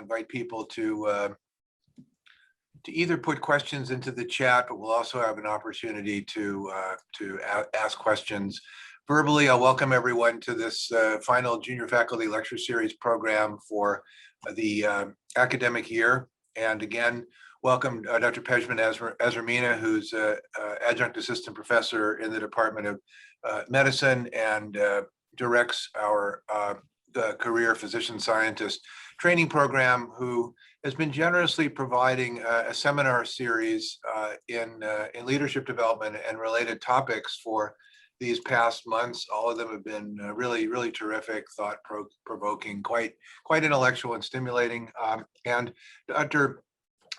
invite people to either put questions into the chat, but we'll also have an opportunity to ask questions verbally. I'll welcome everyone to this final junior faculty lecture series program for the academic year. And again, welcome Dr. Pejman Azarmina, who's adjunct assistant professor in the Department of Medicine and directs our career physician scientist training program, who has been generously providing a seminar series in leadership development and related topics for these past months. All of them have been really terrific, thought-provoking, quite intellectual and stimulating. And Dr.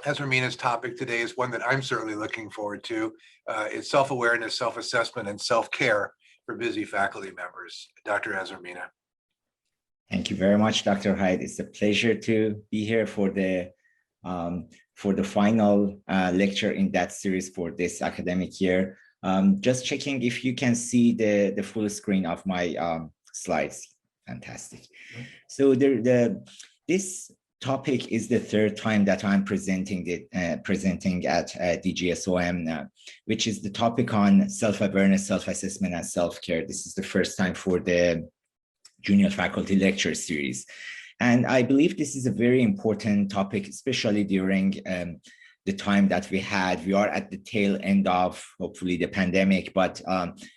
Azarmina's topic today is one that I'm certainly looking forward to. It's self-awareness, self-assessment, and self-care for busy faculty members. Dr. Azarmina. Thank you very much, Dr. Hyde. It's a pleasure to be here for the final lecture in that series for this academic year. Just checking if you can see the full screen of my slides. Fantastic. So this topic is the third time that I'm presenting at DGSOM, which is the topic on self-awareness, self-assessment, and self-care. This is the first time for the junior faculty lecture series. And I believe this is a very important topic, especially during the time that we are at the tail end of, hopefully, the pandemic. But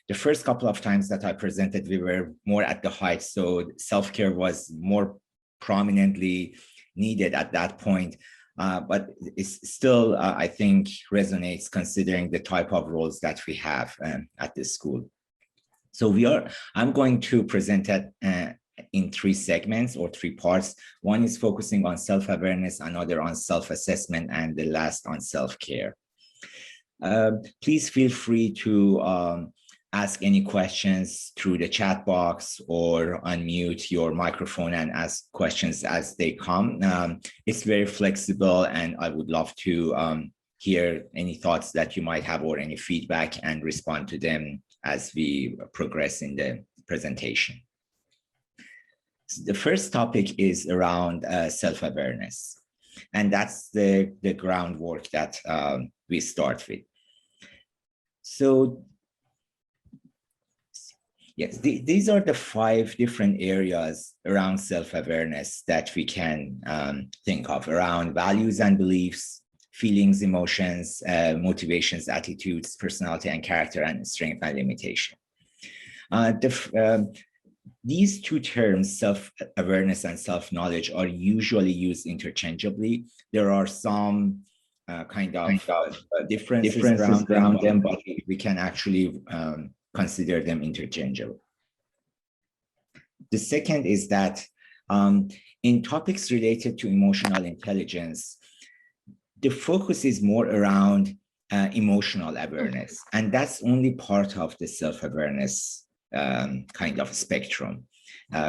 the first couple of times that I presented, we were more at the height. So self-care was more prominently needed at that point. But it's still, I think, resonates considering the type of roles that we have at this school. So I'm going to present it in three segments or three parts. One is focusing on self-awareness, another on self-assessment, and the last on self-care. Please feel free to ask any questions through the chat box or unmute your microphone and ask questions as they come. It's very flexible, and I would love to hear any thoughts that you might have or any feedback and respond to them as we progress in the presentation. So the first topic is around self-awareness, and that's the groundwork that we start with. So yes, these are the 5 different areas around self-awareness that we can think of: around values and beliefs, feelings, emotions, motivations, attitudes, personality and character, and strength and limitation. These two terms, self-awareness and self-knowledge, are usually used interchangeably. There are some kind of differences around them, but we can actually consider them interchangeable. The second is that in topics related to emotional intelligence, the focus is more around emotional awareness, and that's only part of the self-awareness kind of spectrum,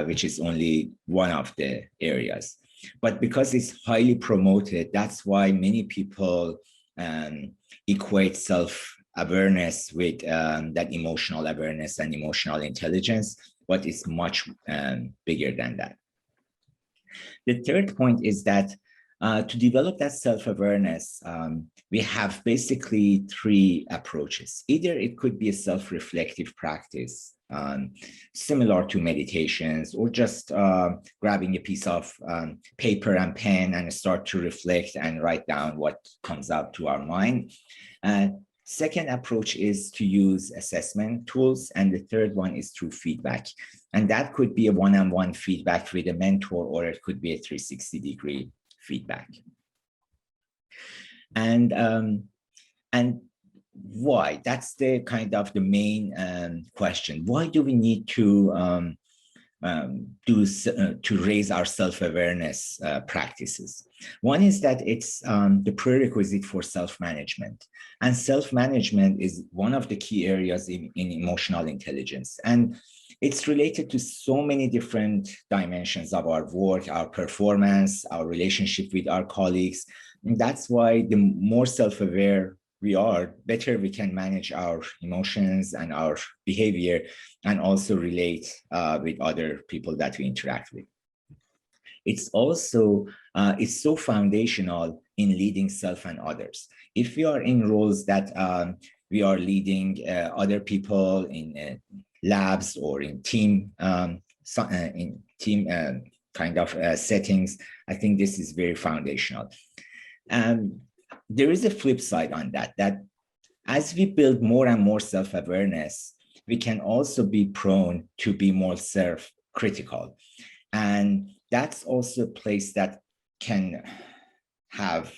which is only one of the areas. But because it's highly promoted, that's why many people equate self-awareness with that emotional awareness and emotional intelligence, but it's much bigger than that. The third point is that to develop that self-awareness, we have basically 3 approaches. Either it could be a self-reflective practice, similar to meditations, or just grabbing a piece of paper and pen and start to reflect and write down what comes out to our mind. Second approach is to use assessment tools, and the third one is through feedback. And that could be a one-on-one feedback with a mentor, or it could be a 360-degree feedback. And why? That's the kind of the main question. Why do we need to raise our self-awareness practices? One is that it's the prerequisite for self-management, and self-management is one of the key areas in emotional intelligence, and it's related to so many different dimensions of our work, our performance, our relationship with our colleagues. And that's why the more self-aware we are, better we can manage our emotions and our behavior, and also relate with other people that we interact with. It's also is so foundational in leading self and others. If we are in roles that we are leading other people in labs or in team kind of settings, I think this is very foundational. There is a flip side on that, that as we build more and more self-awareness, we can also be prone to be more self-critical. And that's also a place that can have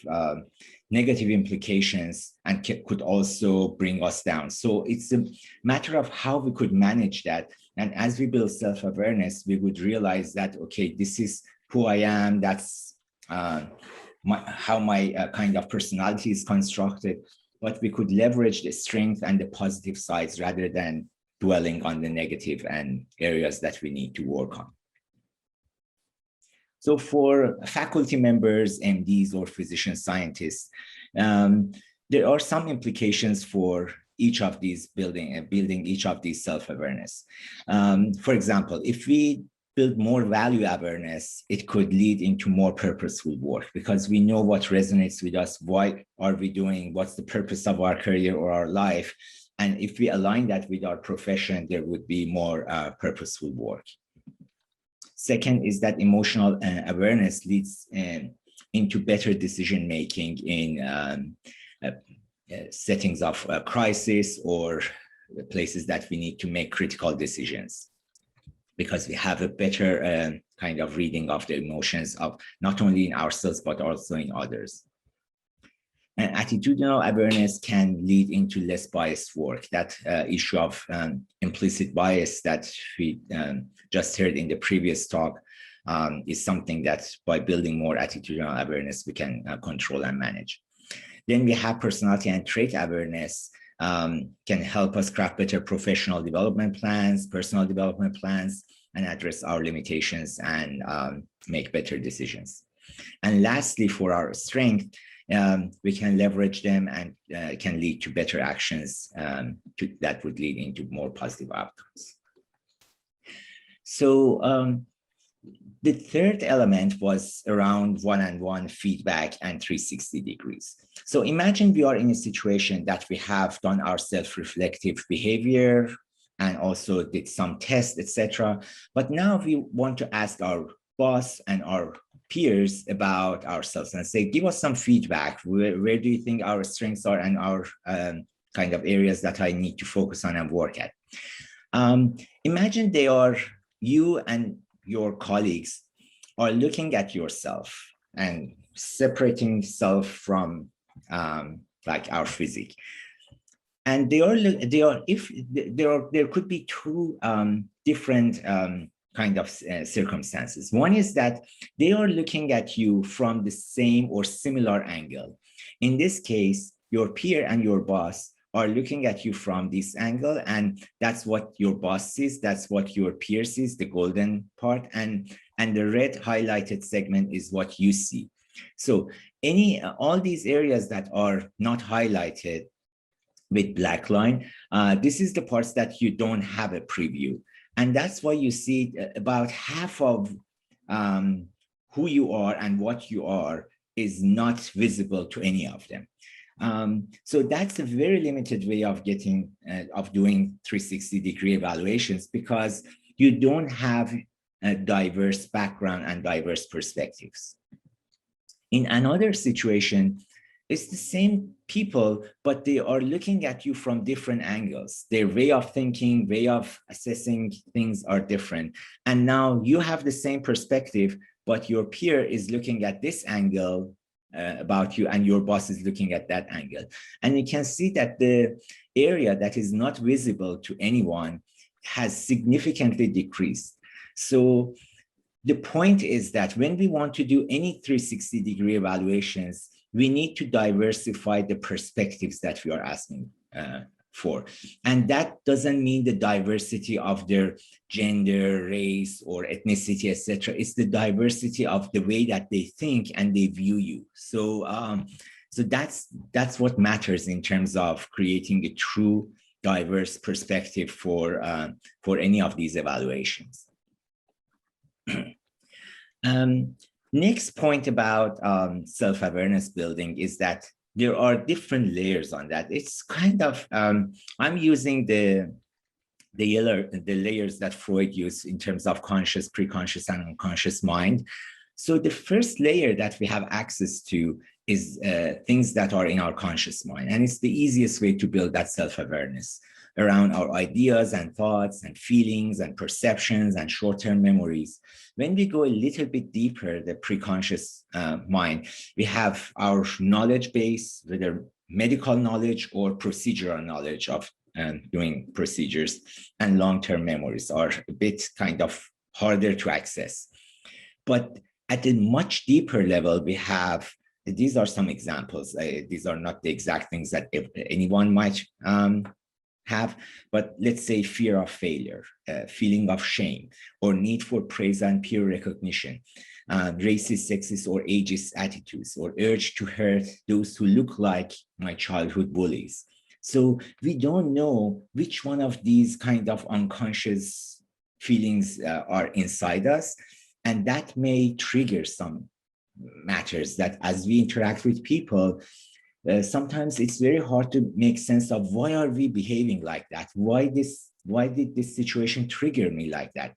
negative implications and could also bring us down. So it's a matter of how we could manage that. And as we build self-awareness, we would realize that, okay, this is who I am, that's how my kind of personality is constructed, but we could leverage the strength and the positive sides rather than dwelling on the negative and areas that we need to work on. So for faculty members, MDs, or physician scientists, there are some implications for each of these building each of these self-awareness. For example, if we build more value awareness, it could lead into more purposeful work because we know what resonates with us, why are we doing, what's the purpose of our career or our life. And if we align that with our profession, there would be more purposeful work. Second is that emotional awareness leads into better decision-making in settings of crisis or places that we need to make critical decisions, because we have a better kind of reading of the emotions of not only in ourselves, but also in others. And attitudinal awareness can lead into less biased work. That issue of implicit bias that we just heard in the previous talk is something that by building more attitudinal awareness, we can control and manage. Then we have personality and trait awareness can help us craft better professional development plans, personal development plans, and address our limitations and make better decisions. And lastly, for our strength, we can leverage them and can lead to better actions that would lead into more positive outcomes. So the third element was around one-on-one feedback and 360 degrees. So imagine we are in a situation that we have done our self-reflective behavior and also did some tests, etc. But now we want to ask our boss and our peers about ourselves and say, give us some feedback. Where do you think our strengths are and our kind of areas that I need to focus on and work at? Imagine you and your colleagues are looking at yourself and separating self from like our physique. And there could be two different kind of circumstances. One is that they are looking at you from the same or similar angle. In this case, your peer and your boss are looking at you from this angle, and that's what your boss sees, that's what your peer sees, the golden part, and the red highlighted segment is what you see. So all these areas that are not highlighted with black line, this is the parts that you don't have a preview. And that's why you see about half of who you are and what you are is not visible to any of them. So that's a very limited way of doing 360-degree evaluations, because you don't have a diverse background and diverse perspectives. In another situation, it's the same people, but they are looking at you from different angles. Their way of thinking, way of assessing things are different. And now you have the same perspective, but your peer is looking at this angle about you and your boss is looking at that angle. And you can see that the area that is not visible to anyone has significantly decreased. So the point is that when we want to do any 360-degree evaluations, we need to diversify the perspectives that we are asking for. And that doesn't mean the diversity of their gender, race, or ethnicity, etc. It's the diversity of the way that they think and they view you. So, so that's what matters in terms of creating a true diverse perspective for any of these evaluations. Next point about self-awareness building is that there are different layers on that. It's kind of, I'm using the layers that Freud used in terms of conscious, pre-conscious, and unconscious mind. So the first layer that we have access to is things that are in our conscious mind. And it's the easiest way to build that self-awareness around our ideas and thoughts and feelings and perceptions and short-term memories. When we go a little bit deeper, the pre-conscious mind, we have our knowledge base, whether medical knowledge or procedural knowledge of doing procedures, and long-term memories are a bit kind of harder to access. But at a much deeper level, we have, these are some examples. These are not the exact things that anyone might have, but let's say fear of failure, feeling of shame, or need for praise and peer recognition, racist, sexist, or ageist attitudes, or urge to hurt those who look like my childhood bullies. So we don't know which one of these kind of unconscious feelings are inside us, and that may trigger some matters that as we interact with people, sometimes it's very hard to make sense of why are we behaving like that? Why did this situation trigger me like that?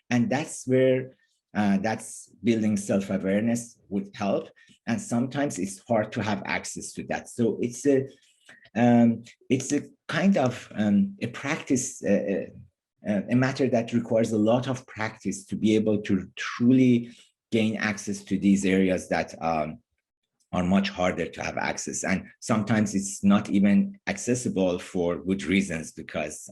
And that's where that's building self-awareness would help. And sometimes it's hard to have access to that. So it's a kind of a practice, a matter that requires a lot of practice to be able to truly gain access to these areas that are much harder to have access. And sometimes it's not even accessible for good reasons, because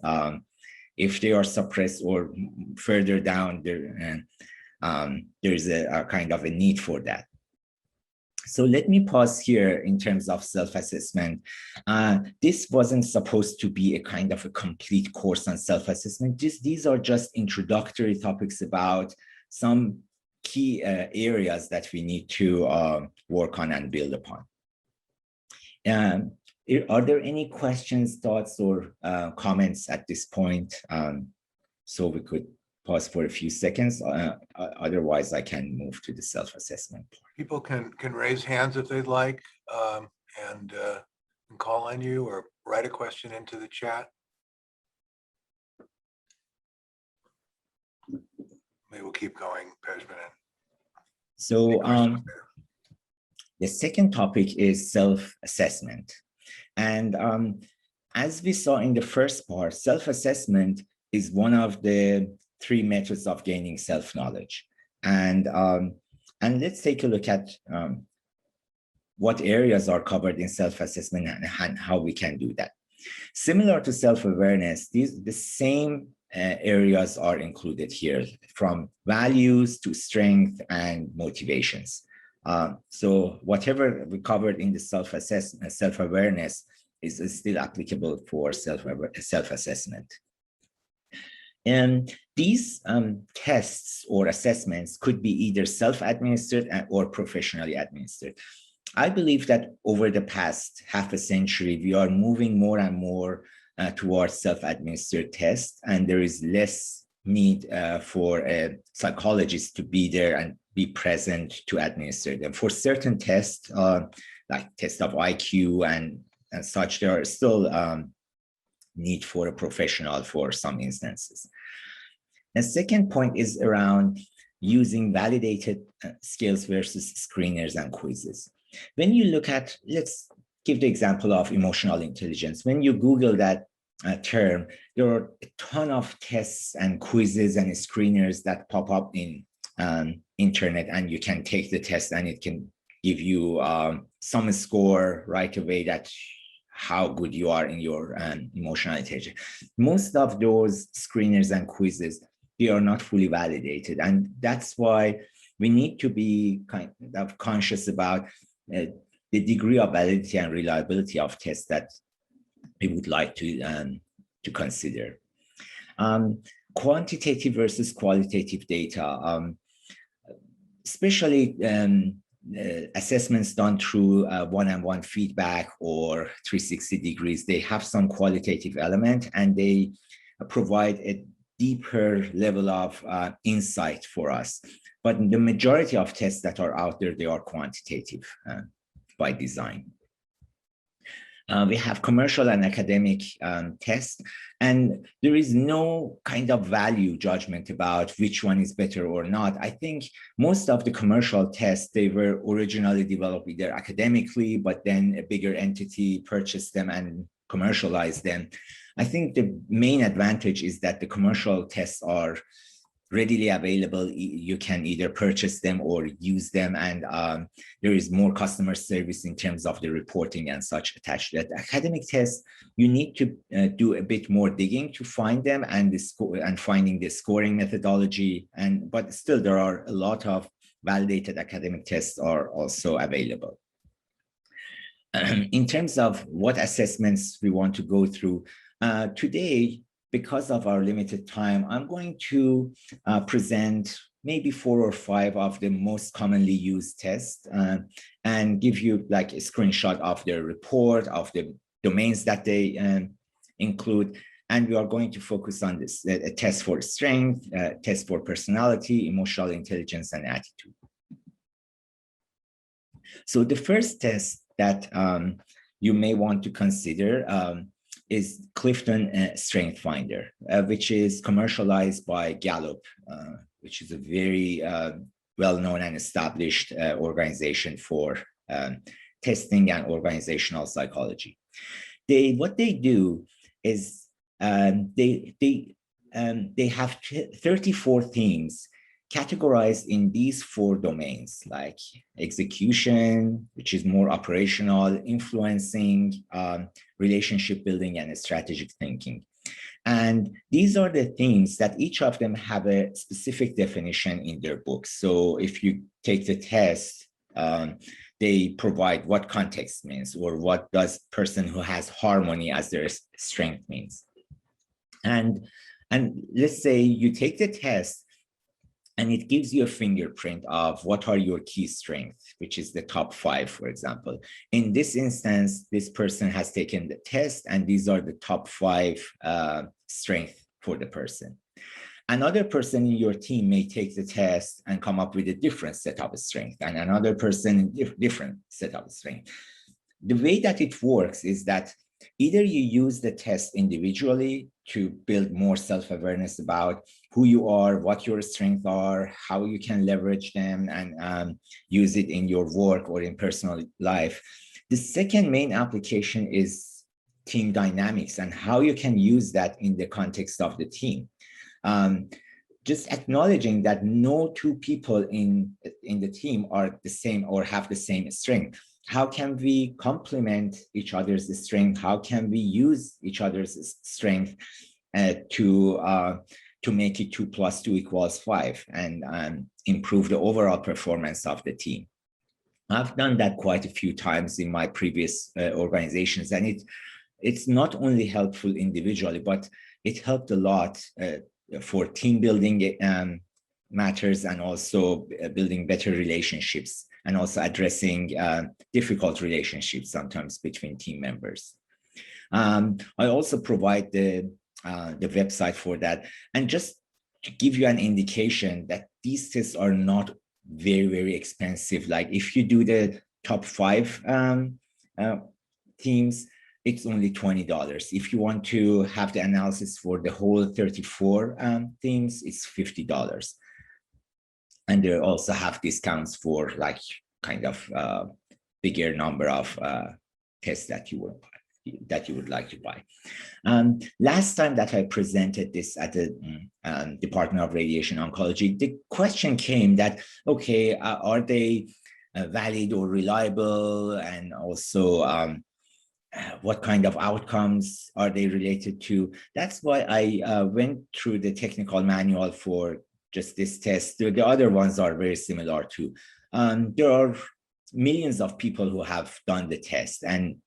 if they are suppressed or further down, there's a kind of a need for that. So let me pause here in terms of self-assessment. This wasn't supposed to be a kind of a complete course on self-assessment. These are just introductory topics about some key areas that we need to work on and build upon. Are there any questions, thoughts, or comments at this point? So we could pause for a few seconds. Otherwise, I can move to the self-assessment. People can raise hands if they'd like, and call on you or write a question into the chat. Maybe we'll keep going, Pejman. So the second topic is self-assessment. And as we saw in the first part, self-assessment is one of the 3 methods of gaining self-knowledge. And let's take a look at what areas are covered in self-assessment and how we can do that. Similar to self-awareness, the same areas are included here, from values to strength and motivations. So whatever we covered in the self-assessment, self-awareness is still applicable for self-assessment. And these tests or assessments could be either self-administered or professionally administered. I believe that over the past half a century, we are moving more and more towards self-administered tests, and there is less need for a psychologist to be there and be present to administer them. For certain tests, like test of IQ and such, there are still need for a professional for some instances. The second point is around using validated skills versus screeners and quizzes. When you look at, let's give the example of emotional intelligence. When you Google that term, there are a ton of tests and quizzes and screeners that pop up in internet, and you can take the test and it can give you some score right away that how good you are in your emotional intelligence. Most of those screeners and quizzes, they are not fully validated. And that's why we need to be kind of conscious about the degree of validity and reliability of tests that we would like to consider. Quantitative versus qualitative data, especially assessments done through one-on-one feedback or 360 degrees, they have some qualitative element, and they provide a deeper level of insight for us. But the majority of tests that are out there, they are quantitative by design. We have commercial and academic tests, and there is no kind of value judgment about which one is better or not. I think most of the commercial tests, they were originally developed either academically, but then a bigger entity purchased them and commercialized them. I think the main advantage is that the commercial tests are readily available. You can either purchase them or use them, and there is more customer service in terms of the reporting and such attached to that. Academic tests, you need to do a bit more digging to find them and finding the scoring methodology, but still there are a lot of validated academic tests are also available. In terms of what assessments we want to go through, today, because of our limited time, I'm going to present maybe 4 or 5 of the most commonly used tests and give you like a screenshot of their report, of the domains that they include. And we are going to focus on this, a test for strength, a test for personality, emotional intelligence, and attitude. So the first test that you may want to consider is Clifton StrengthFinder, which is commercialized by Gallup, which is a very well-known and established organization for testing and organizational psychology. What they do is they have 34 themes categorized in these 4 domains, like execution, which is more operational, influencing, relationship building, and strategic thinking. And these are the themes that each of them have a specific definition in their books. So if you take the test, they provide what context means, or what does person who has harmony as their strength means. And let's say you take the test, and it gives you a fingerprint of what are your key strengths, which is the top 5, for example. In this instance, this person has taken the test, and these are the top 5 strengths for the person. Another person in your team may take the test and come up with a different set of strengths, and another person different set of strengths. The way that it works is that either you use the test individually to build more self-awareness about who you are, what your strengths are, how you can leverage them and use it in your work or in personal life. The second main application is team dynamics and how you can use that in the context of the team. Just acknowledging that no 2 people in the team are the same or have the same strength. How can we complement each other's strength? How can we use each other's strength to make it 2 + 2 = 5 and improve the overall performance of the team? I've done that quite a few times in my previous organizations, and it's not only helpful individually, but it helped a lot for team building matters, and also building better relationships, and also addressing difficult relationships sometimes between team members. I also provide the website for that. And just to give you an indication that these tests are not very, very expensive. Like if you do the top 5 themes, it's only $20. If you want to have the analysis for the whole 34 themes, it's $50. And they also have discounts for like kind of bigger number of tests that you would like to buy. Last time that I presented this at the Department of Radiation Oncology, the question came that, okay, are they valid or reliable? And also, what kind of outcomes are they related to? That's why I went through the technical manual for just this test. The other ones are very similar too. There are millions of people who have done the test, and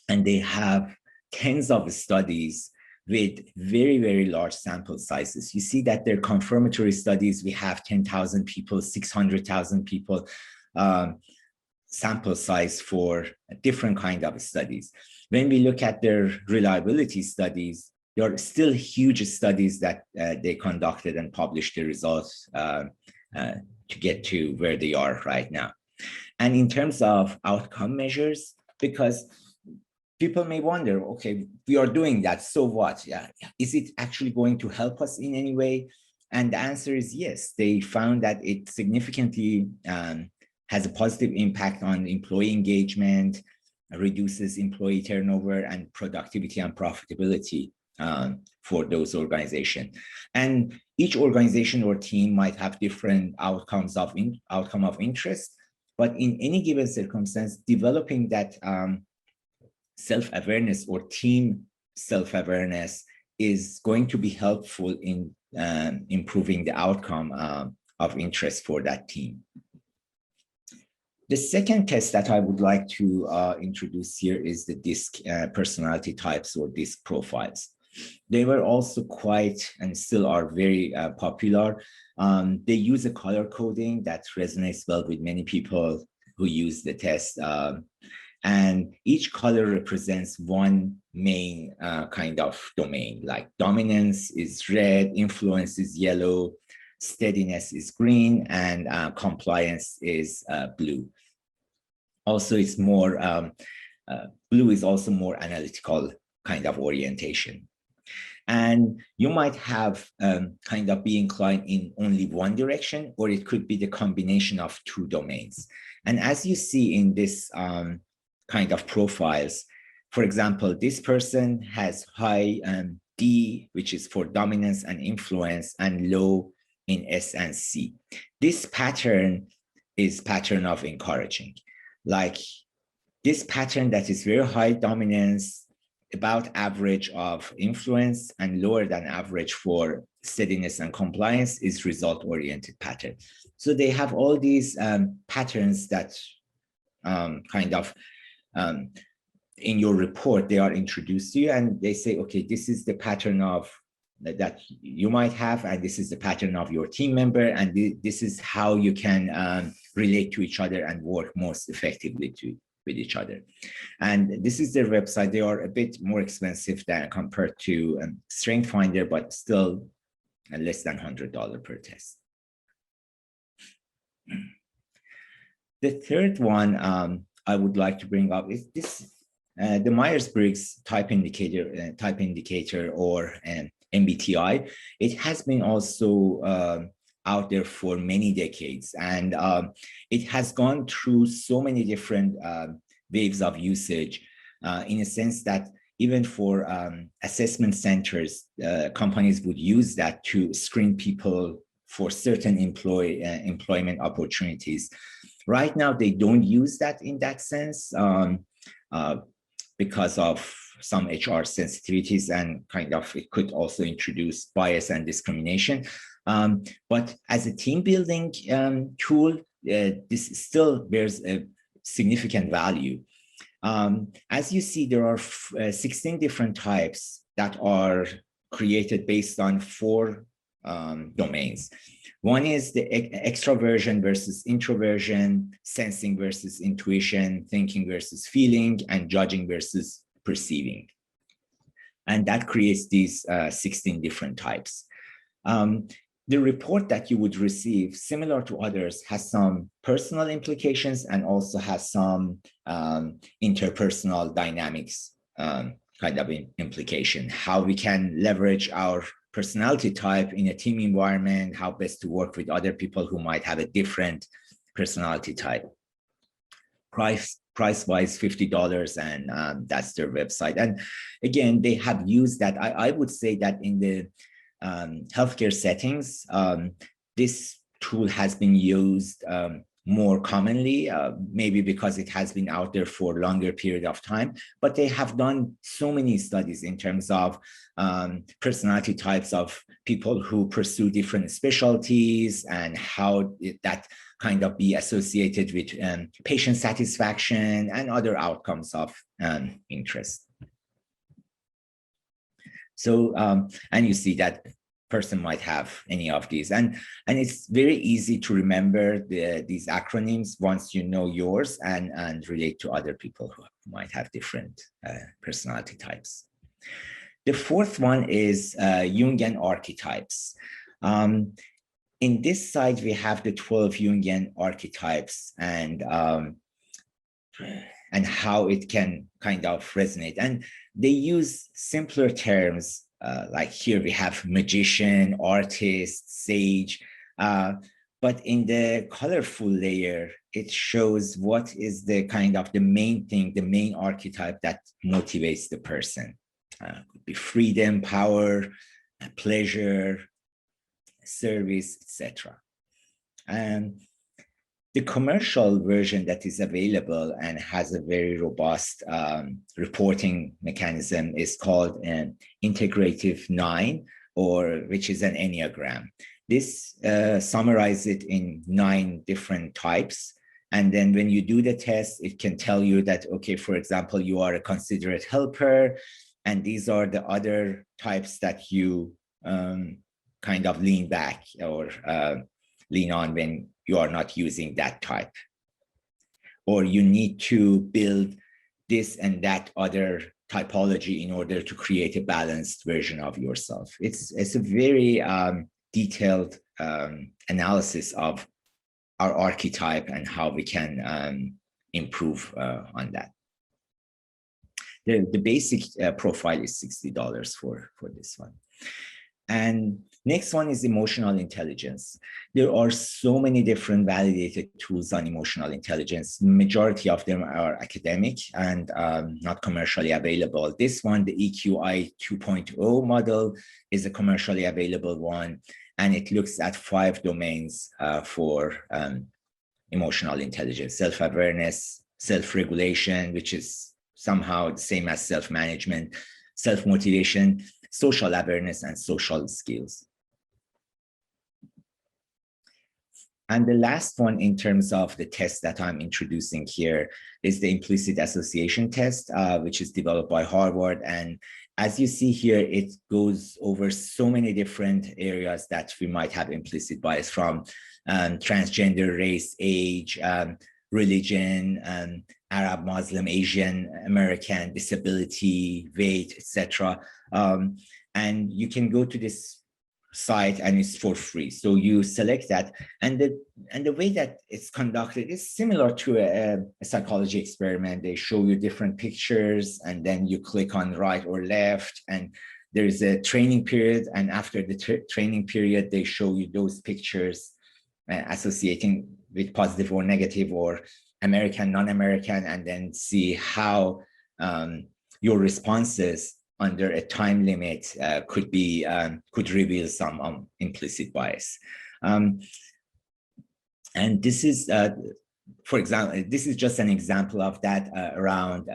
they have tens of studies with very, very large sample sizes. You see that their confirmatory studies, we have 10,000 people, 600,000 people sample size for a different kind of studies. When we look at their reliability studies, there are still huge studies that they conducted and published the results to get to where they are right now. And in terms of outcome measures, because people may wonder, okay, we are doing that, so what? Yeah, is it actually going to help us in any way? And the answer is yes. They found that it significantly has a positive impact on employee engagement, reduces employee turnover, and productivity and profitability for those organizations. And each organization or team might have different outcome of interest, but in any given circumstance, developing that self-awareness or team self-awareness is going to be helpful in improving the outcome of interest for that team. The second test that I would like to introduce here is the DISC personality types or DISC profiles. They were also quite and still are very popular. They use a color coding that resonates well with many people who use the test. And each color represents one main kind of domain, like dominance is red, influence is yellow, steadiness is green, and compliance is blue. Also, it's more, blue is also more analytical kind of orientation. And you might have kind of be inclined in only one direction, or it could be the combination of two domains. And as you see in this kind of profiles, for example, this person has high D, which is for dominance and influence, and low in S and C. This pattern is pattern of encouraging. Like this pattern that is very high dominance, about average of influence, and lower than average for steadiness and compliance is result-oriented pattern. So they have all these patterns that kind of in your report, they are introduced to you and they say, okay, this is the pattern of that you might have, and this is the pattern of your team member, and this is how you can relate to each other and work most effectively with each other. And this is their website. They are a bit more expensive than compared to StrengthFinder, but still less than $100 per test. The third one I would like to bring up is this, the Myers-Briggs type indicator or MBTI. It has been also out there for many decades, and it has gone through so many different waves of usage in a sense that even for assessment centers, companies would use that to screen people for certain employment opportunities. Right now, they don't use that in that sense because of some HR sensitivities, and kind of it could also introduce bias and discrimination. But as a team building tool, this still bears a significant value. As you see, there are 16 different types that are created based on 4 domains. One is the extroversion versus introversion, sensing versus intuition, thinking versus feeling, and judging versus perceiving. And that creates these 16 different types. The report that you would receive, similar to others, has some personal implications and also has some interpersonal dynamics kind of implication, how we can leverage our personality type in a team environment, how best to work with other people who might have a different personality type. Price-wise, $50, and that's their website. And again, they have used that. I would say that in the healthcare settings, this tool has been used more commonly, maybe because it has been out there for a longer period of time, but they have done so many studies in terms of personality types of people who pursue different specialties and how that kind of be associated with patient satisfaction and other outcomes of interest. So, and you see that person might have any of these, and it's very easy to remember these acronyms once you know yours and relate to other people who might have different personality types. The fourth one is Jungian archetypes. In this side, we have the 12 Jungian archetypes and how it can kind of resonate. And they use simpler terms, like here we have magician, artist, sage, but in the colorful layer, it shows what is the kind of the main thing, the main archetype that motivates the person. Could be freedom, power, pleasure, service, etc. And the commercial version that is available and has a very robust reporting mechanism is called an integrative 9, or which is an Enneagram. This summarizes it in 9 different types. And then when you do the test, it can tell you that, okay, for example, you are a considerate helper, and these are the other types that you kind of lean back or lean on when you are not using that type. Or you need to build this and that other typology in order to create a balanced version of yourself. It's a very detailed analysis of our archetype and how we can improve on that. The basic profile is $60 for this one. And next one is emotional intelligence. There are so many different validated tools on emotional intelligence. Majority of them are academic and not commercially available. This one, the EQI 2.0 model, is a commercially available one, and it looks at 5 domains for emotional intelligence: self-awareness, self-regulation, which is somehow the same as self-management, self-motivation, social awareness, and social skills. And the last one in terms of the test that I'm introducing here is the implicit association test, which is developed by Harvard. And as you see here, it goes over so many different areas that we might have implicit bias, from transgender, race, age, religion, Arab, Muslim, Asian, American, disability, weight, etc. And you can go to this site and it's for free. So you select that, and the way that it's conducted is similar to a psychology experiment. They show you different pictures, and then you click on right or left, and there's a training period. And after the training period, they show you those pictures associating with positive or negative or American, non-American, and then see how your responses under a time limit could reveal some implicit bias. And this is, for example, this is just an example of that around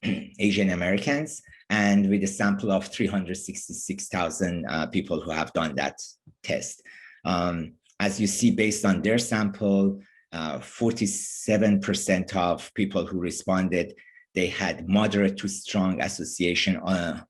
Asian Americans, and with a sample of 366,000 people who have done that test. As you see, based on their sample, 47% of people who responded, they had moderate to strong association,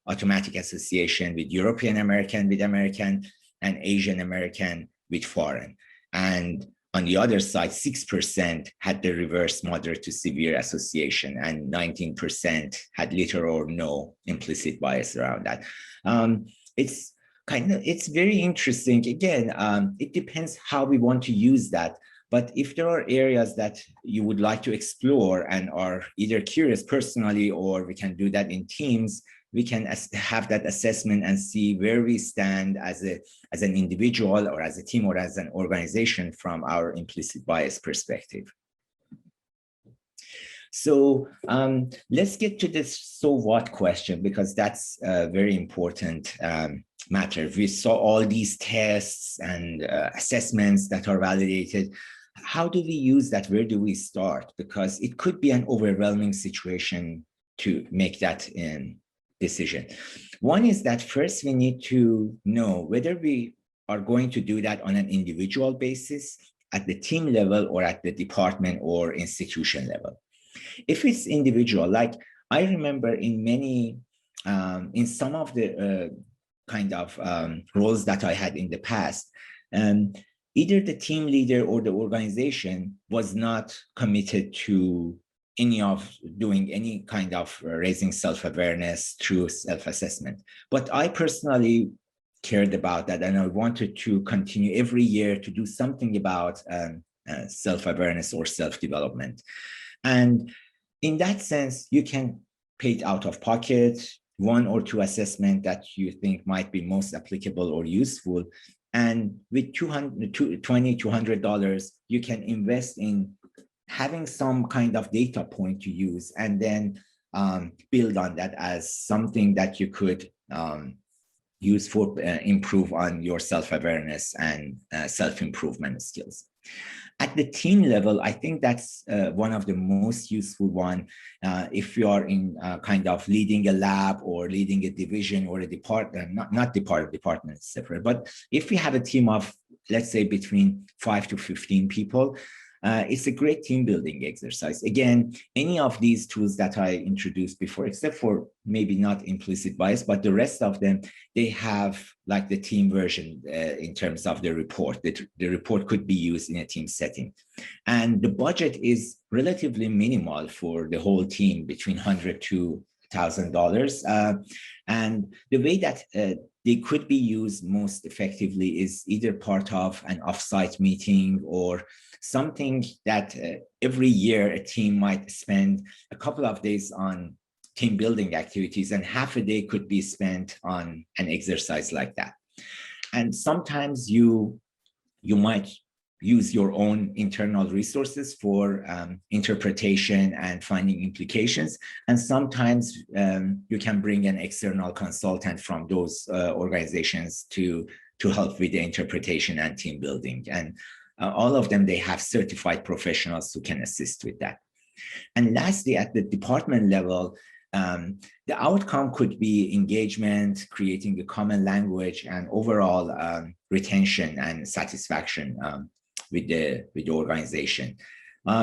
automatic association with European American with American, and Asian American with foreign. And on the other side, 6% had the reverse moderate to severe association, and 19% had little or no implicit bias around that. It's very interesting. Again, it depends how we want to use that. But if there are areas that you would like to explore and are either curious personally, or we can do that in teams, we can have that assessment and see where we stand as an individual or as a team or as an organization from our implicit bias perspective. So let's get to this so what question, because that's a very important matter. We saw all these tests and assessments that are validated. How do we use that? Where do we start? Because it could be an overwhelming situation to make that decision. One is that first we need to know whether we are going to do that on an individual basis, at the team level, or at the department or institution level. If it's individual, like I remember in many, in some of the roles that I had in the past, either the team leader or the organization was not committed to doing any kind of raising self-awareness through self-assessment. But I personally cared about that, and I wanted to continue every year to do something about self-awareness or self-development. And in that sense, you can pay it out of pocket, 1 or 2 assessments that you think might be most applicable or useful. And with $20, $200, you can invest in having some kind of data point to use, and then build on that as something that you could use for improve on your self-awareness and self-improvement skills. At the team level, I think that's one of the most useful one. If you are in kind of leading a lab or leading a division or a department, not department is separate, but if you have a team of, let's say, between 5 to 15 people, it's a great team building exercise. Again, any of these tools that I introduced before, except for maybe not implicit bias, but the rest of them, they have like the team version in terms of the report. The report could be used in a team setting. And the budget is relatively minimal for the whole team, between $100 to $1,000. And the way that they could be used most effectively is either part of an offsite meeting or something that every year a team might spend a couple of days on team building activities, and half a day could be spent on an exercise like that. And sometimes you might use your own internal resources for interpretation and finding implications. And sometimes you can bring an external consultant from those organizations to help with the interpretation and team building. And all of them, they have certified professionals who can assist with that. And lastly, at the department level, the outcome could be engagement, creating a common language, and overall retention and satisfaction with the organization.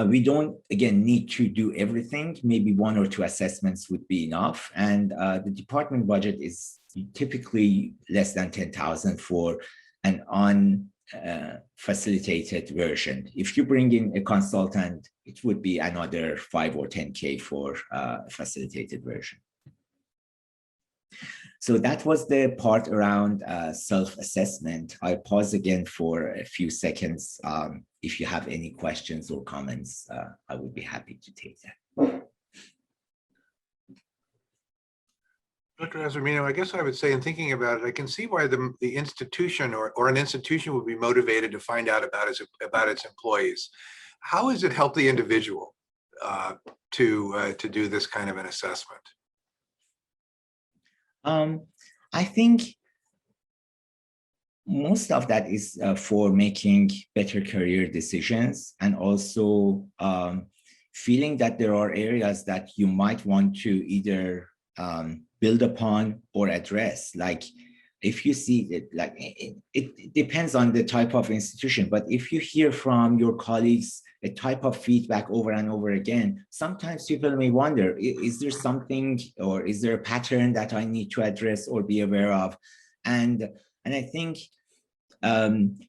We don't, again, need to do everything. Maybe 1 or 2 assessments would be enough. And the department budget is typically less than $10,000 for an facilitated version. If you bring in a consultant, it would be another 5 or 10K for a facilitated version. So that was the part around self-assessment. I pause again for a few seconds. If you have any questions or comments, I would be happy to take that. Dr. Azarmina, I guess I would say, in thinking about it, I can see why the institution or an institution would be motivated to find out about its employees. How has it helped the individual to do this kind of an assessment? I think most of that is for making better career decisions, and also feeling that there are areas that you might want to either build upon or address. Like if you see it, like it depends on the type of institution, but if you hear from your colleagues a type of feedback over and over again, sometimes people may wonder, is there something, or is there a pattern that I need to address or be aware of? And I think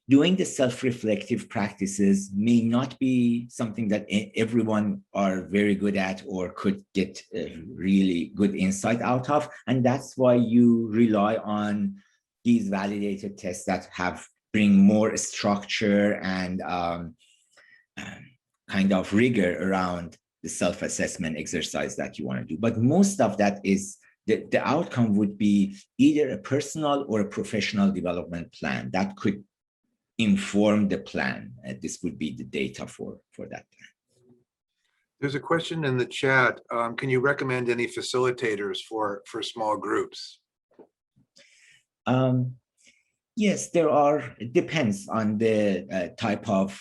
doing the self-reflective practices may not be something that everyone are very good at or could get really good insight out of. And that's why you rely on these validated tests that bring more structure and kind of rigor around the self-assessment exercise that you want to do. But most of that is the outcome would be either a personal or a professional development plan that could inform the plan. This would be the data for that plan. There's a question in the chat. Can you recommend any facilitators for small groups? Yes, there are. It depends on the type of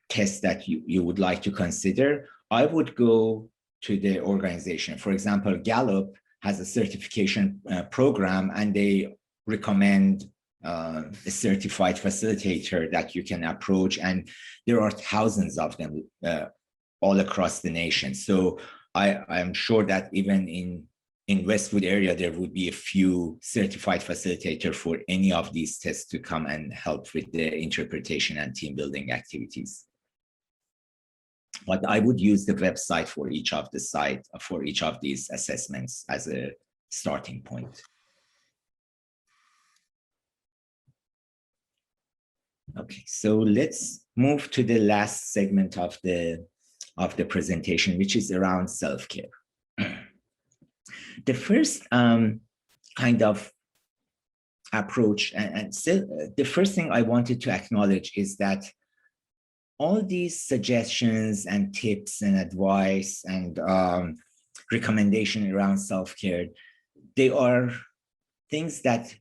test that you would like to consider. I would go to the organization. For example, Gallup has a certification program, and they recommend a certified facilitator that you can approach, and there are thousands of them all across the nation. So I'm sure that even in Westwood area, there would be a few certified facilitator for any of these tests to come and help with the interpretation and team building activities. But I would use the website for each of these assessments as a starting point. Okay, so let's move to the last segment of the presentation, which is around self-care. The first kind of approach, and still the first thing I wanted to acknowledge is that all these suggestions and tips and advice and recommendation around self-care, they are things that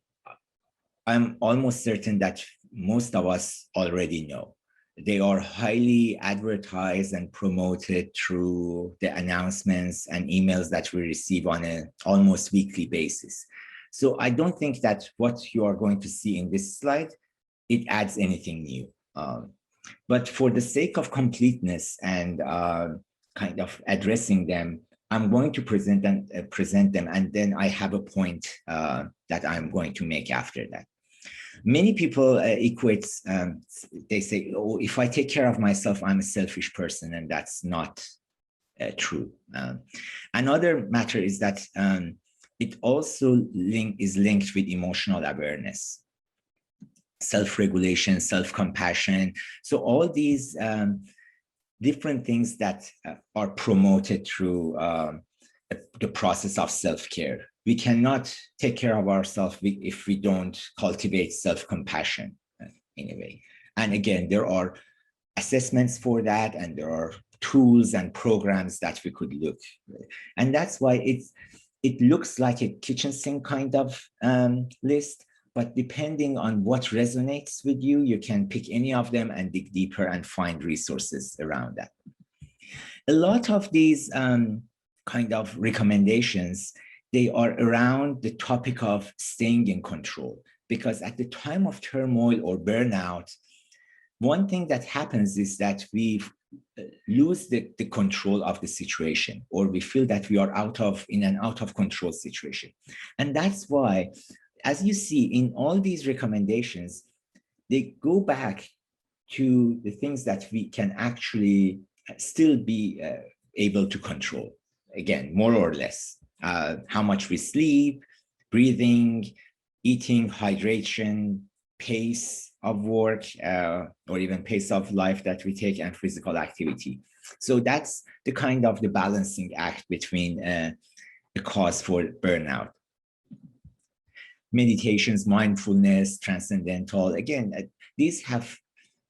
I'm almost certain that most of us already know. They are highly advertised and promoted through the announcements and emails that we receive on an almost weekly basis. So I don't think that what you are going to see in this slide, it adds anything new. But for the sake of completeness and kind of addressing them, I'm going to present them, and then I have a point that I'm going to make after that. Many people equate, they say, oh, if I take care of myself, I'm a selfish person, and that's not true. Another matter is that it also is linked with emotional awareness, self-regulation, self-compassion. So all these different things that are promoted through the process of self-care. We cannot take care of ourselves if we don't cultivate self-compassion in a way. And again, there are assessments for that, and there are tools and programs that we could look at. And that's why it looks like a kitchen sink kind of list, but depending on what resonates with you, you can pick any of them and dig deeper and find resources around that. A lot of these kind of recommendations, they are around the topic of staying in control, because at the time of turmoil or burnout, one thing that happens is that we lose the control of the situation, or we feel that we are in an out of control situation. And that's why, as you see in all these recommendations, they go back to the things that we can actually still be able to control. Again, more or less, how much we sleep, breathing, eating, hydration, pace of work, or even pace of life that we take, and physical activity. So that's the kind of the balancing act between the cause for burnout. Meditations, mindfulness, transcendental. Again, these have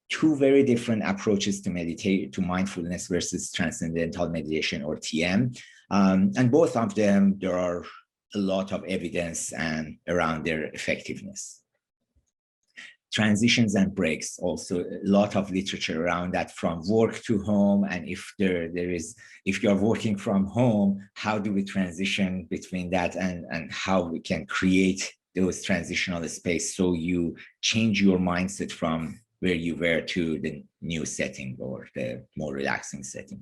two very different approaches to mindfulness versus transcendental meditation, or TM. And both of them, there are a lot of evidence around their effectiveness. Transitions and breaks, also a lot of literature around that, from work to home. And if you're working from home, how do we transition between that, and how we can create those transitional space so you change your mindset from where you were to the new setting or the more relaxing setting.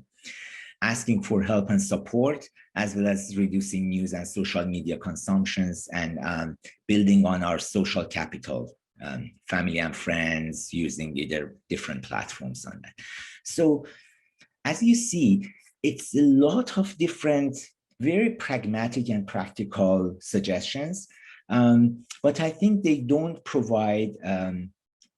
Asking for help and support, as well as reducing news and social media consumptions, and building on our social capital, family and friends, using either different platforms on that. So as you see, it's a lot of different, very pragmatic and practical suggestions, but I think they don't provide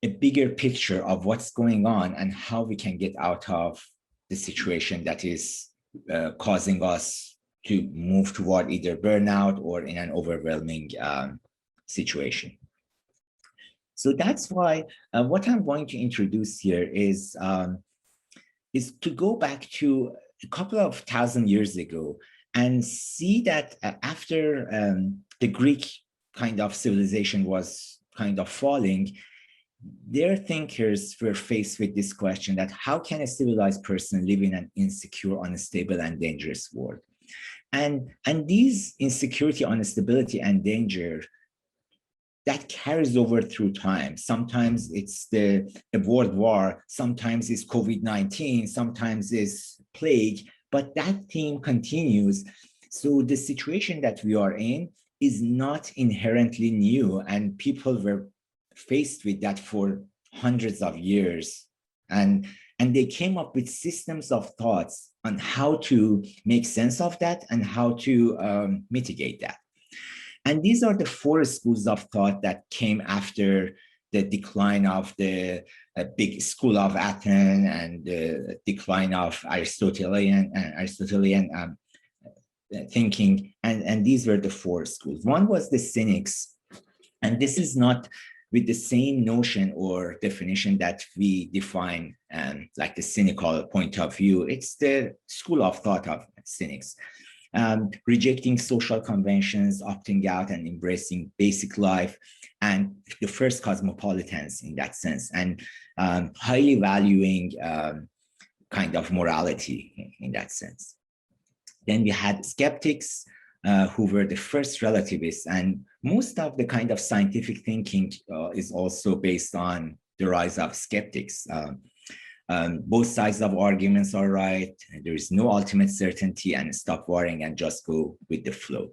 a bigger picture of what's going on and how we can get out of the situation that is causing us to move toward either burnout or in an overwhelming situation. So that's why what I'm going to introduce here is to go back to a couple of thousand years ago and see that after the Greek kind of civilization was kind of falling, their thinkers were faced with this question, that how can a civilized person live in an insecure, unstable, and dangerous world? And these insecurity, instability, and danger, that carries over through time. Sometimes it's a world war, sometimes it's COVID-19, sometimes it's plague, but that theme continues. So the situation that we are in is not inherently new, and people were faced with that for hundreds of years. And And they came up with systems of thoughts on how to make sense of that and how to mitigate that. And these are the 4 schools of thought that came after the decline of the big school of Athens and the decline of Aristotelian thinking. And these were the 4 schools. One was the Cynics. And this is not with the same notion or definition that we define like the cynical point of view. It's the school of thought of Cynics. Rejecting social conventions, opting out and embracing basic life, and the first cosmopolitans in that sense, and highly valuing kind of morality in that sense. Then we had skeptics, who were the first relativists, and most of the kind of scientific thinking is also based on the rise of skeptics. Both sides of arguments are right, there is no ultimate certainty, and stop worrying and just go with the flow.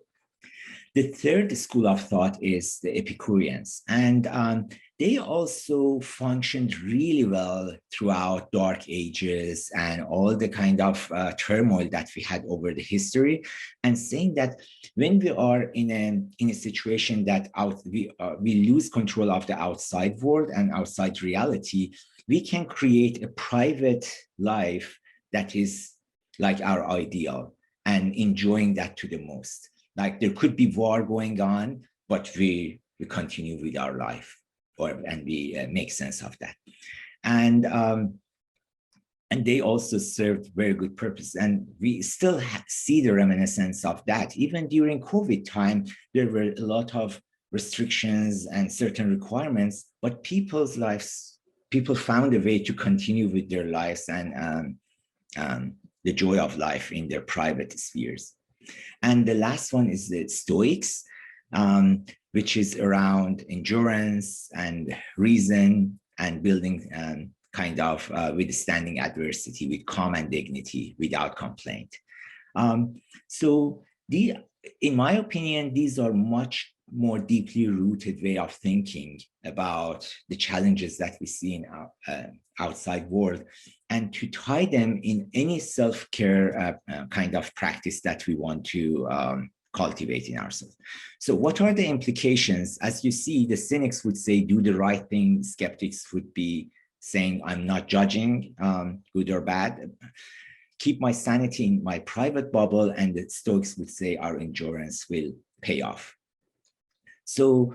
The third school of thought is the Epicureans, and they also functioned really well throughout Dark Ages and all the kind of turmoil that we had over the history, and saying that when we are in a situation that we lose control of the outside world and outside reality, we can create a private life that is like our ideal and enjoying that to the most. Like there could be war going on, but we continue with our life, and we make sense of that. And they also served very good purpose. And we still see the reminiscence of that. Even during COVID time, there were a lot of restrictions and certain requirements, but people's lives, people found a way to continue with their lives and the joy of life in their private spheres. And the last one is the Stoics, which is around endurance and reason and building kind of withstanding adversity with calm and dignity without complaint. So in my opinion, these are much more deeply rooted way of thinking about the challenges that we see in our outside world, and to tie them in any self-care kind of practice that we want to cultivate in ourselves. So what are the implications? As you see, the cynics would say, do the right thing. Skeptics would be saying, I'm not judging, good or bad. Keep my sanity in my private bubble. And the Stoics would say our endurance will pay off. So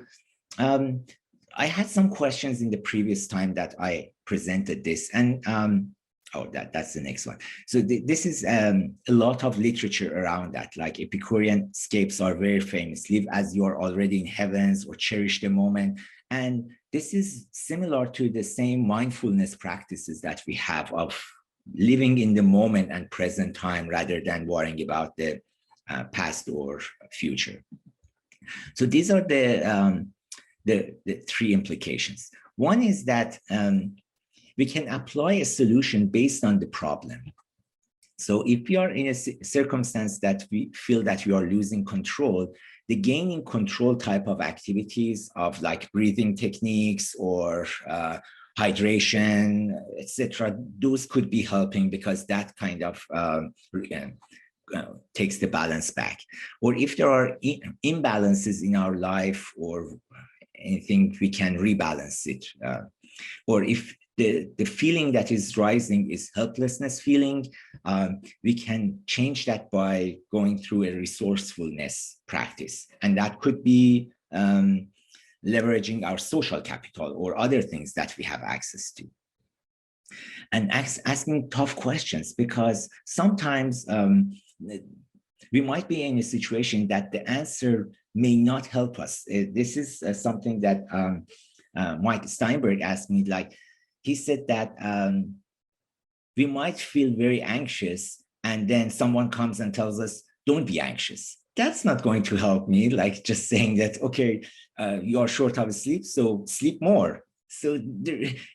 I had some questions in the previous time that I presented this, and that's the next one. So this is a lot of literature around that, like Epicurean scapes are very famous, live as you are already in heavens, or cherish the moment. And this is similar to the same mindfulness practices that we have of living in the moment and present time rather than worrying about the past or future. So these are the 3 implications. One is that we can apply a solution based on the problem. So if we are in a circumstance that we feel that we are losing control, the gaining control type of activities of like breathing techniques or hydration, etc., those could be helping, because that kind of takes the balance back. Or if there are imbalances in our life or anything, we can rebalance it. Or if the feeling that is rising is helplessness feeling, we can change that by going through a resourcefulness practice. And that could be leveraging our social capital or other things that we have access to. And asking tough questions, because sometimes we might be in a situation that the answer may not help us. This is something that Mike Steinberg asked me, like, he said that we might feel very anxious, and then someone comes and tells us, don't be anxious. That's not going to help me, like just saying that, okay, you are short of sleep, so sleep more. So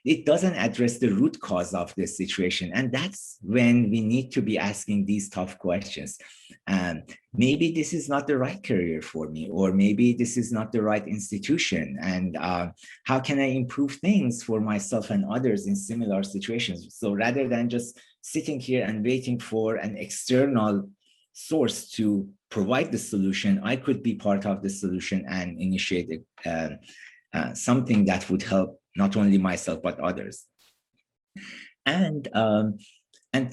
it doesn't address the root cause of the situation. And that's when we need to be asking these tough questions. Maybe this is not the right career for me, or maybe this is not the right institution. And how can I improve things for myself and others in similar situations? So rather than just sitting here and waiting for an external source to provide the solution, I could be part of the solution and initiate something that would help not only myself but others. And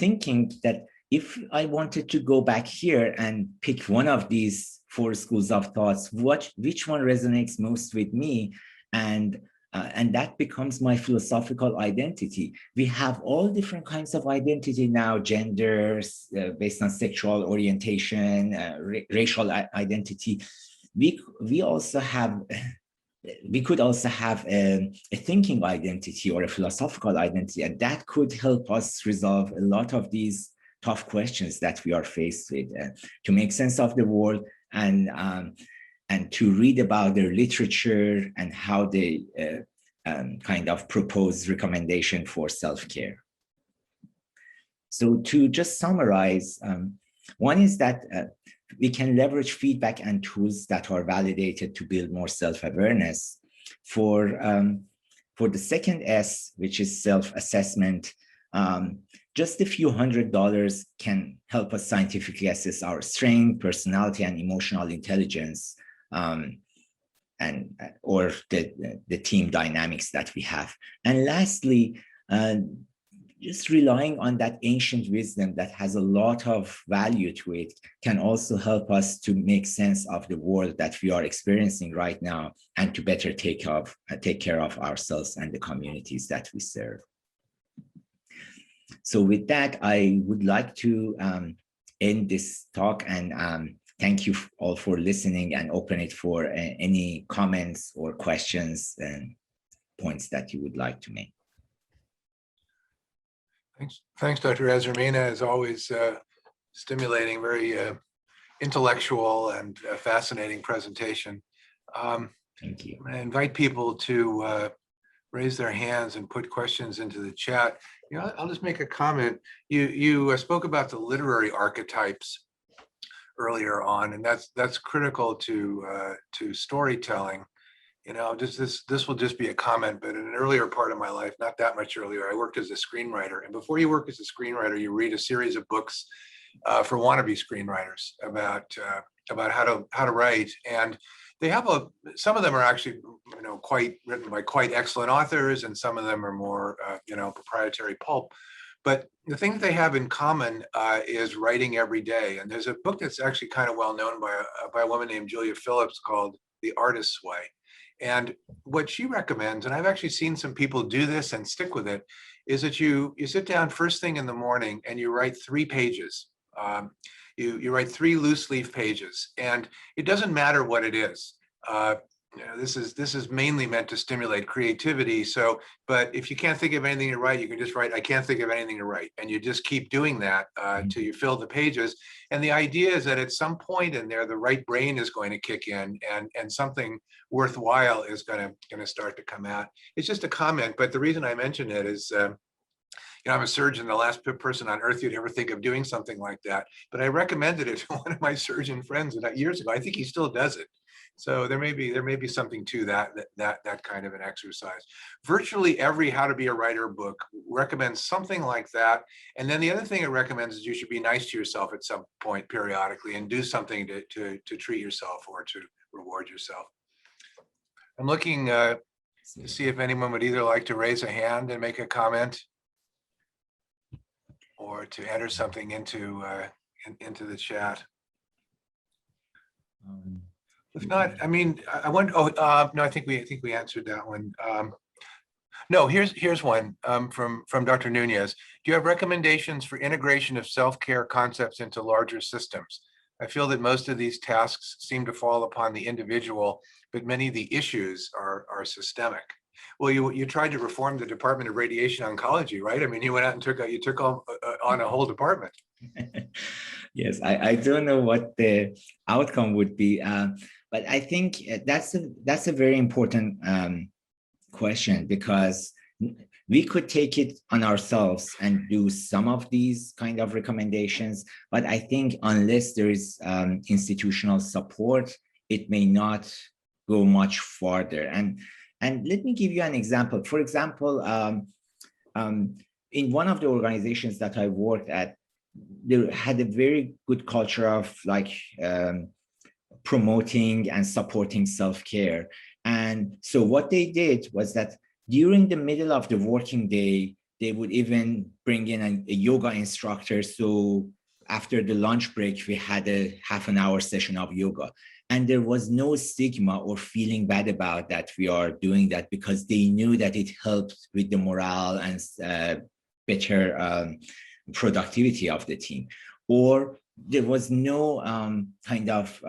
thinking that if I wanted to go back here and pick one of these 4 schools of thoughts, which one resonates most with me, and that becomes my philosophical identity. We have all different kinds of identity now: genders, based on sexual orientation, racial identity. We also have. We could also have a thinking identity or a philosophical identity, and that could help us resolve a lot of these tough questions that we are faced with, to make sense of the world, and to read about their literature and how they kind of propose recommendation for self-care. So to just summarize, one is that we can leverage feedback and tools that are validated to build more self-awareness. For the second S, which is self-assessment, just a few $100s can help us scientifically assess our strength, personality, and emotional intelligence, or the team dynamics that we have. And lastly, just relying on that ancient wisdom that has a lot of value to it can also help us to make sense of the world that we are experiencing right now, and to better take care of ourselves and the communities that we serve. So with that, I would like to end this talk, and thank you all for listening, and open it for any comments or questions and points that you would like to make. Thanks, Dr. Azarmina. As always, stimulating, very intellectual and fascinating presentation. Thank you. I invite people to raise their hands and put questions into the chat. You know, I'll just make a comment. You spoke about the literary archetypes earlier on, and that's critical to storytelling. You know, this will just be a comment, but in an earlier part of my life, not that much earlier, I worked as a screenwriter. And before you work as a screenwriter, you read a series of books for wannabe screenwriters about how to write. And they have some of them are actually, you know, written by quite excellent authors, and some of them are more, you know, proprietary pulp. But the thing that they have in common is writing every day. And there's a book that's actually kind of well known by a woman named Julia Phillips called The Artist's Way. And what she recommends, and I've actually seen some people do this and stick with it, is that you sit down first thing in the morning and you write 3 pages. You write 3 loose leaf pages, and it doesn't matter what it is. You know, this is mainly meant to stimulate creativity. So, but if you can't think of anything to write, you can just write, I can't think of anything to write. And you just keep doing that till you fill the pages. And the idea is that at some point in there, the right brain is going to kick in, and something worthwhile is going to start to come out. It's just a comment, but the reason I mention it is, you know, I'm a surgeon, the last person on earth you'd ever think of doing something like that. But I recommended it to one of my surgeon friends years ago. I think he still does it. So there may be something to that kind of an exercise. Virtually every How to Be a Writer book recommends something like that. And then the other thing it recommends is you should be nice to yourself at some point periodically, and do something to treat yourself or to reward yourself. I'm looking to see if anyone would either like to raise a hand and make a comment, or to enter something into the chat. If not, I mean, I wonder. Oh, no, I think we answered that one. No, here's one from Dr. Nunez. Do you have recommendations for integration of self-care concepts into larger systems? I feel that most of these tasks seem to fall upon the individual, but many of the issues are systemic. Well, you tried to reform the Department of Radiation Oncology, right? I mean, you went out and took on a whole department. Yes, I don't know what the outcome would be, but I think that's a very important question, because we could take it on ourselves and do some of these kind of recommendations, but I think unless there is institutional support, it may not go much farther. And let me give you an example. For example, in one of the organizations that I worked at, they had a very good culture of like promoting and supporting self-care. And so what they did was that during the middle of the working day, they would even bring in a yoga instructor. So after the lunch break, we had a half-an-hour session of yoga. And there was no stigma or feeling bad about that we are doing that, because they knew that it helped with the morale and better productivity of the team. Or there was no kind of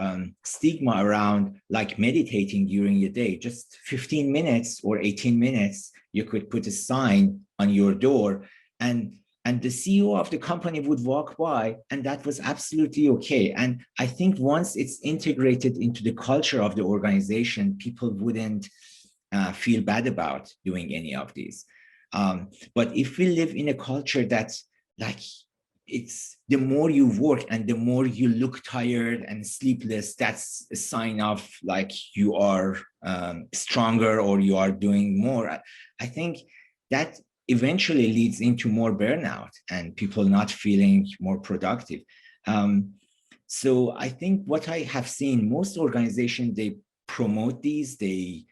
stigma around like meditating during the day. Just 15 minutes or 18 minutes, you could put a sign on your door, and the CEO of the company would walk by, and that was absolutely okay. And I think once it's integrated into the culture of the organization, people wouldn't feel bad about doing any of these. But if we live in a culture that's like, it's the more you work and the more you look tired and sleepless, that's a sign of like you are stronger or you are doing more. I think that eventually leads into more burnout and people not feeling more productive. So I think what I have seen, most organizations, they promote these, they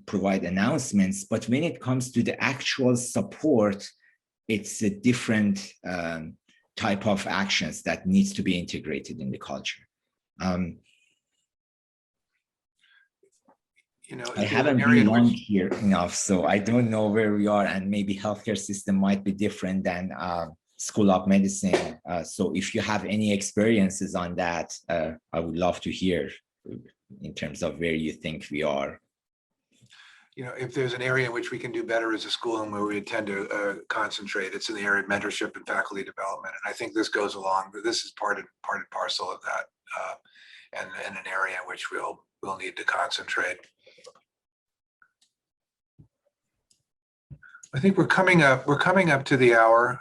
provide announcements, but when it comes to the actual support, it's a different type of actions that needs to be integrated in the culture. You know, I haven't been long here enough, so I don't know where we are, and maybe healthcare system might be different than School of Medicine. So if you have any experiences on that, I would love to hear in terms of where you think we are. You know, if there's an area in which we can do better as a school and where we intend to concentrate, it's in the area of mentorship and faculty development. And I think this goes along, but this is part and parcel of that, and an area in which we'll need to concentrate. I think we're coming up to the hour,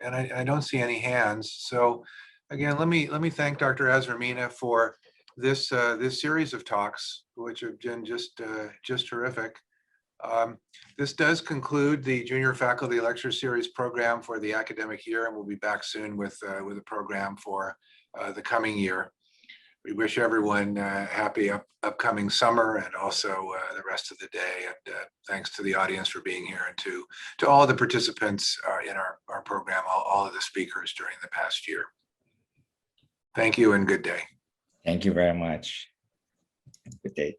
and I don't see any hands. So again, let me thank Dr. Azarmina for this series of talks, which have been just terrific. This does conclude the Junior Faculty Lecture Series program for the academic year, and we'll be back soon with a program for the coming year. We wish everyone happy upcoming summer, and also the rest of the day. And thanks to the audience for being here, and to all the participants in our program, all of the speakers during the past year. Thank you and good day. Thank you very much. Good day.